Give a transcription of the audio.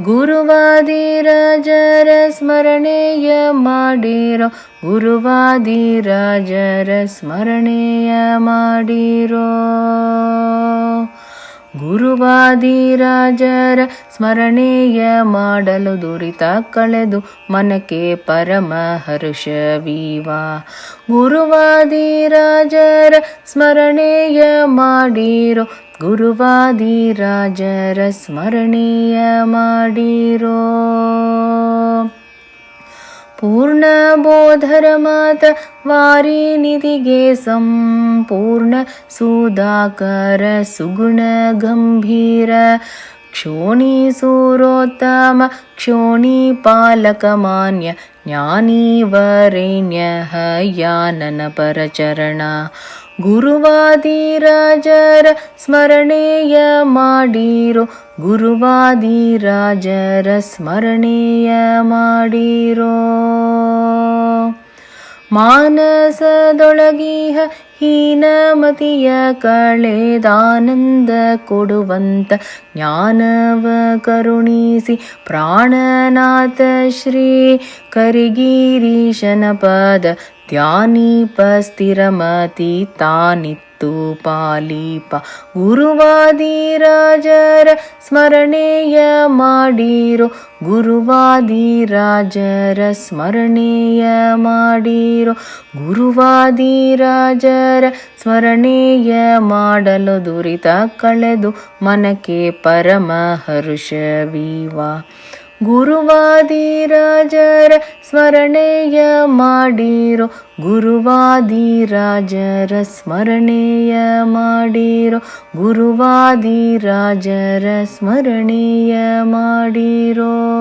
ಗುರುವಾದಿರಾಜರ ಸ್ಮರಣೆಯ ಮಾಡಿರೋ, ಗುರುವಾದಿರಾಜರ ಸ್ಮರಣೆಯ ಮಾಡಿರೋ. ಗುರುವಾದಿರಾಜರ ಸ್ಮರಣೆಯ ಮಾಡಲು ದುರಿತ ಕಳೆದು ಮನಕ್ಕೆ ಪರಮ ಹರ್ಷವೀವ. ಗುರುವಾದಿರಾಜರ ಸ್ಮರಣೆಯ ಮಾಡಿರೋ, ಗುರುವಾದಿರಾಜರ ಸ್ಮರಣೆಯ ಮಾಡಿರೋ. ಪೂರ್ಣ ಬೋಧರ ಮಾತ ವಾರಿನಿಧಿಗೆ ಸಂಪೂರ್ಣ ಸುಧಾಕರ ಸುಗುಣ ಗಂಭೀರ ಕ್ಷೋಣಿ ಸೂರೋತ್ತಮ ಕ್ಷೋಣಿ ಪಾಲಕ ಮಾನ್ಯ ಜ್ಞಾನಿ ವರೇಣ್ಯ ಯಾನನ ಪರಚರಣ. ಗುರುವಾದಿರಾಜರ ಸ್ಮರಣೆಯ ಮಾಡಿರೋ, ಗುರುವಾದಿರಾಜರ ಸ್ಮರಣೆಯ ಮಾಡಿರೋ. ಮಾನಸದೊಳಗಿಹ ಹೀನಮತಿಯ ಕಳೆದಾನಂದ ಕೊಡುವಂತ ಜ್ಞಾನವ ಕರುಣಿಸಿ ಪ್ರಾಣನಾಥ ಶ್ರೀ ಕರಿಗಿರೀಶನ ಪದ ಧ್ಯಾನೀಪ ಸ್ಥಿರಮತಿ ತಾನಿತ್ತು ಪಾಲೀಪ. ಗುರುವಾದಿರಾಜರ ಸ್ಮರಣೆಯ ಮಾಡಿರೋ, ಗುರುವಾದಿರಾಜರ ಸ್ಮರಣೆಯ ಮಾಡಿರೋ. ಗುರುವಾದಿರಾಜರ ಸ್ಮರಣೆಯ ಮಾಡಲು ದುರಿತ ಕಳೆದು ಮನಕ್ಕೆ ಪರಮ ಹರ್ಷವೀವ. ಗುರುವಾದಿರಾಜರ ಸ್ಮರಣೆಯ ಮಾಡಿರೋ, ಗುರುವಾದಿರಾಜರ ಸ್ಮರಣೆಯ ಮಾಡಿರೋ. ಗುರುವಾದಿರಾಜರ ಸ್ಮರಣೆಯ ಮಾಡಿರೋ.